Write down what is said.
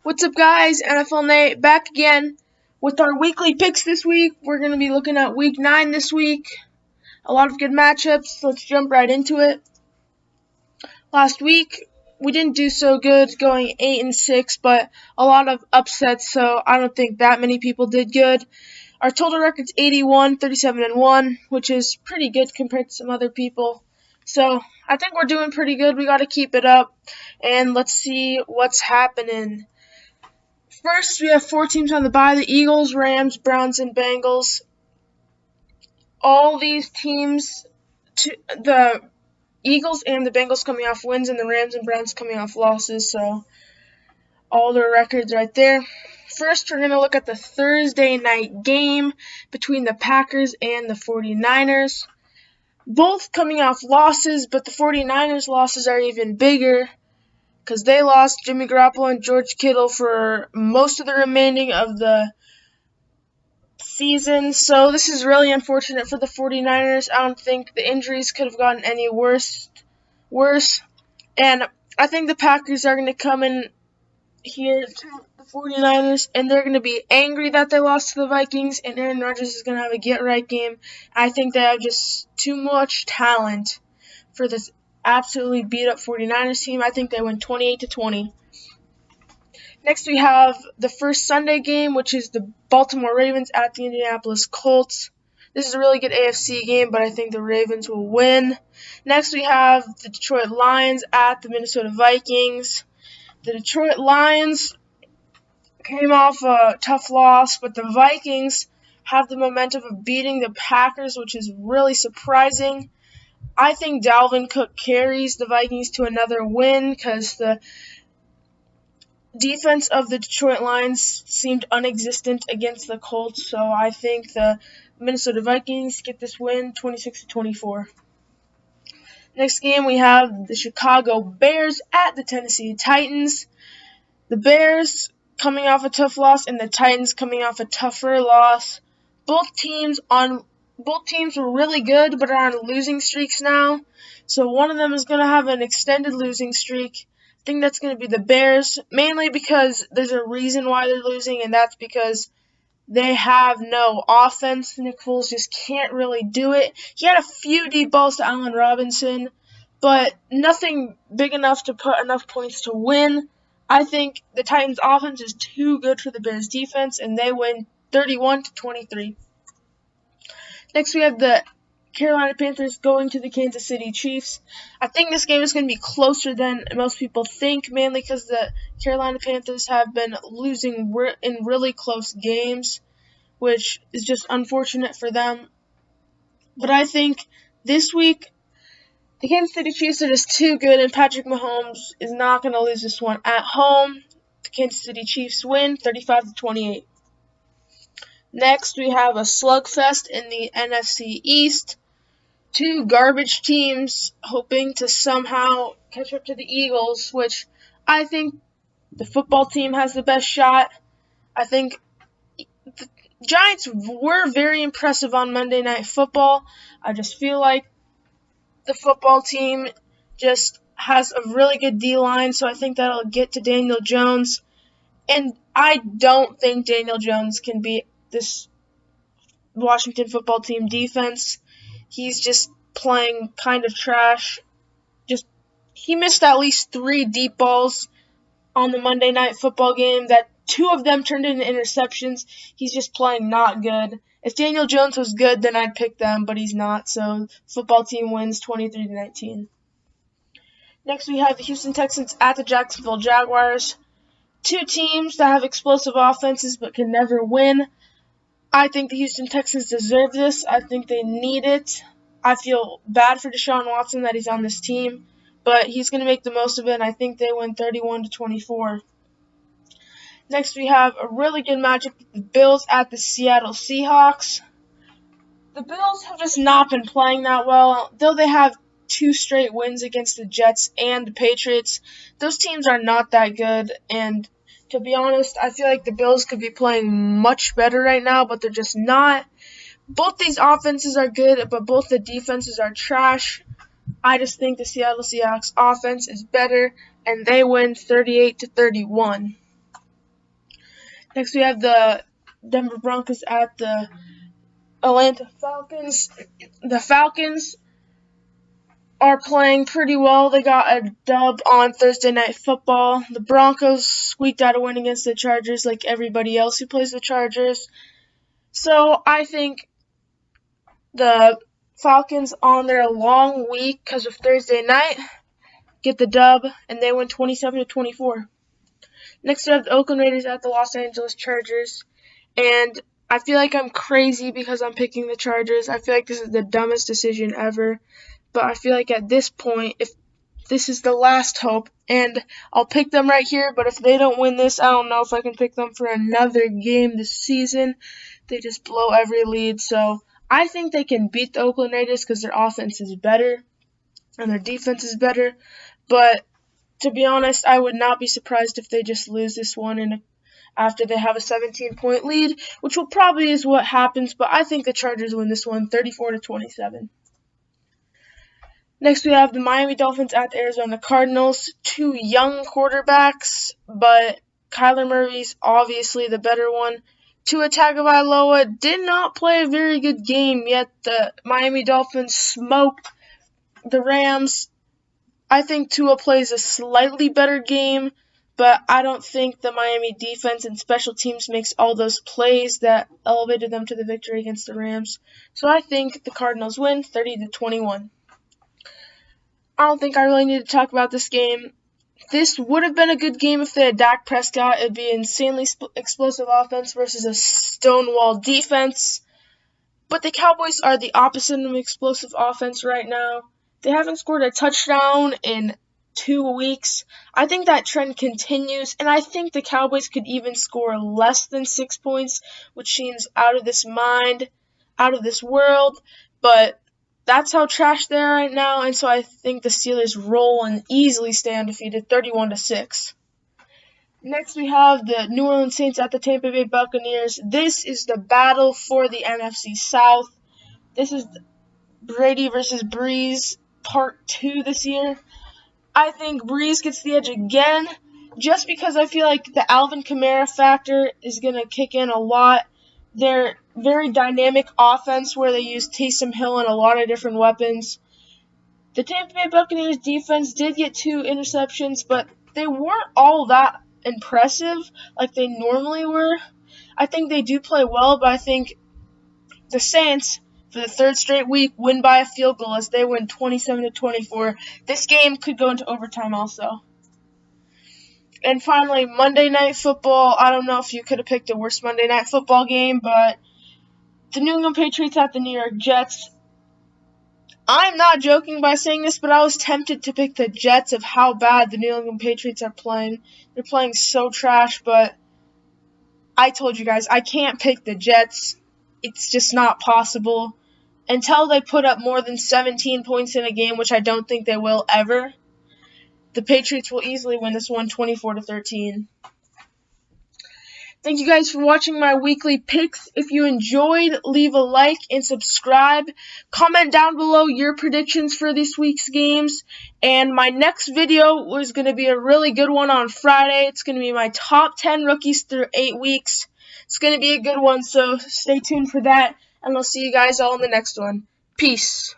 What's up, guys? NFL Nate back again with our weekly picks this week. We're going to be looking at Week 9 this week. A lot of good matchups. Let's jump right into it. Last week, we didn't do so good, going 8-6, but a lot of upsets, so I don't think that many people did good. Our total record's 81, 37-1, which is pretty good compared to some other people. So I think we're doing pretty good. We got to keep it up, and let's see what's happening. First, we have 4 teams on the bye: the Eagles, Rams, Browns, and Bengals. All these teams, the Eagles and the Bengals coming off wins, and the Rams and Browns coming off losses, so all their records right there. First, we're going to look at the Thursday night game between the Packers and the 49ers. Both coming off losses, but the 49ers' losses are even bigger, because they lost Jimmy Garoppolo and George Kittle for most of the remaining of the season. So this is really unfortunate for the 49ers. I don't think the injuries could have gotten any worse. And I think the Packers are going to come in here to the 49ers, and they're going to be angry that they lost to the Vikings, and Aaron Rodgers is going to have a get-right game. I think they have just too much talent for this absolutely beat up 49ers team. I think they win 28-20. Next, we have the first Sunday game, which is the Baltimore Ravens at the Indianapolis Colts. This is a really good AFC game, but I think the Ravens will win. Next, we have the Detroit Lions at the Minnesota Vikings. The Detroit Lions came off a tough loss, but the Vikings have the momentum of beating the Packers, which is really surprising. I think Dalvin Cook carries the Vikings to another win because the defense of the Detroit Lions seemed non-existent against the Colts, so I think the Minnesota Vikings get this win 26-24. Next game, we have the Chicago Bears at the Tennessee Titans. The Bears coming off a tough loss and the Titans coming off a tougher loss. Both teams were really good, but are on losing streaks now. So one of them is going to have an extended losing streak. I think that's going to be the Bears, mainly because there's a reason why they're losing, and that's because they have no offense. Nick Foles just can't really do it. He had a few deep balls to Allen Robinson, but nothing big enough to put enough points to win. I think the Titans' offense is too good for the Bears' defense, and they win 31-23. Next, we have the Carolina Panthers going to the Kansas City Chiefs. I think this game is going to be closer than most people think, mainly because the Carolina Panthers have been losing in really close games, which is just unfortunate for them. But I think this week, the Kansas City Chiefs are just too good, and Patrick Mahomes is not going to lose this one at home. The Kansas City Chiefs win 35-28. Next, we have a slugfest in the NFC East. 2 garbage teams hoping to somehow catch up to the Eagles, which I think the football team has the best shot. I think the Giants were very impressive on Monday Night Football. I just feel like the football team just has a really good D-line, so I think that'll get to Daniel Jones. And I don't think Daniel Jones can beat this Washington football team defense. He's just playing kind of trash. He missed at least 3 deep balls on the Monday Night Football game that 2 of them turned into interceptions. He's just playing not good. If Daniel Jones was good, then I'd pick them, but he's not. So football team wins 23-19. Next, we have the Houston Texans at the Jacksonville Jaguars. 2 teams that have explosive offenses but can never win. I think the Houston Texans deserve this. I think they need it. I feel bad for Deshaun Watson that he's on this team, but he's going to make the most of it, and I think they win 31-24. Next, we have a really good matchup: the Bills at the Seattle Seahawks. The Bills have just not been playing that well, though they have 2 straight wins against the Jets and the Patriots. Those teams are not that good, and to be honest, I feel like the Bills could be playing much better right now, but they're just not. Both these offenses are good, but both the defenses are trash. I just think the Seattle Seahawks offense is better, and they win 38-31. Next, we have the Denver Broncos at the Atlanta Falcons. The Falcons are playing pretty well. They got a dub on Thursday Night Football. The Broncos squeaked out a win against the Chargers like everybody else who plays the Chargers. So I think the Falcons, on their long week because of Thursday night, get the dub, and they win 27-24. Next, we have the Oakland Raiders at the Los Angeles Chargers. And I feel like I'm crazy because I'm picking the Chargers. I feel like this is the dumbest decision ever. But I feel like at this point, if this is the last hope, and I'll pick them right here, but if they don't win this, I don't know if I can pick them for another game this season. They just blow every lead. So I think they can beat the Oakland Raiders because their offense is better and their defense is better. But to be honest, I would not be surprised if they just lose this one after they have a 17-point lead, which will probably is what happens, but I think the Chargers win this one 34-27. Next, we have the Miami Dolphins at the Arizona Cardinals. Two young quarterbacks, but Kyler Murray's obviously the better one. Tua Tagovailoa did not play a very good game, yet the Miami Dolphins smoked the Rams. I think Tua plays a slightly better game, but I don't think the Miami defense and special teams makes all those plays that elevated them to the victory against the Rams. So I think the Cardinals win 30-21. I don't think I really need to talk about this game. This would have been a good game if they had Dak Prescott. It would be an insanely explosive offense versus a stonewall defense. But the Cowboys are the opposite of an explosive offense right now. They haven't scored a touchdown in 2 weeks. I think that trend continues, and I think the Cowboys could even score less than 6 points, which seems out of this mind, out of this world. But that's how trash they are right now, and so I think the Steelers roll and easily stay undefeated, 31-6. Next, we have the New Orleans Saints at the Tampa Bay Buccaneers. This is the battle for the NFC South. This is Brady versus Breeze Part 2 this year. I think Breeze gets the edge again, just because I feel like the Alvin Kamara factor is going to kick in a lot. They're very dynamic offense where they use Taysom Hill and a lot of different weapons. The Tampa Bay Buccaneers defense did get 2 interceptions, but they weren't all that impressive like they normally were. I think they do play well, but I think the Saints, for the 3rd straight week, win by a field goal as they win 27-24. This game could go into overtime also. And finally, Monday Night Football. I don't know if you could have picked a worse Monday Night Football game, but the New England Patriots at the New York Jets. I'm not joking by saying this, but I was tempted to pick the Jets of how bad the New England Patriots are playing. They're playing so trash, but I told you guys, I can't pick the Jets. It's just not possible. Until they put up more than 17 points in a game, which I don't think they will ever, the Patriots will easily win this one 24-13. Thank you guys for watching my weekly picks. If you enjoyed, leave a like and subscribe. Comment down below your predictions for this week's games. And my next video was going to be a really good one on Friday. It's going to be my top 10 rookies through 8 weeks. It's going to be a good one, so stay tuned for that. And I'll see you guys all in the next one. Peace.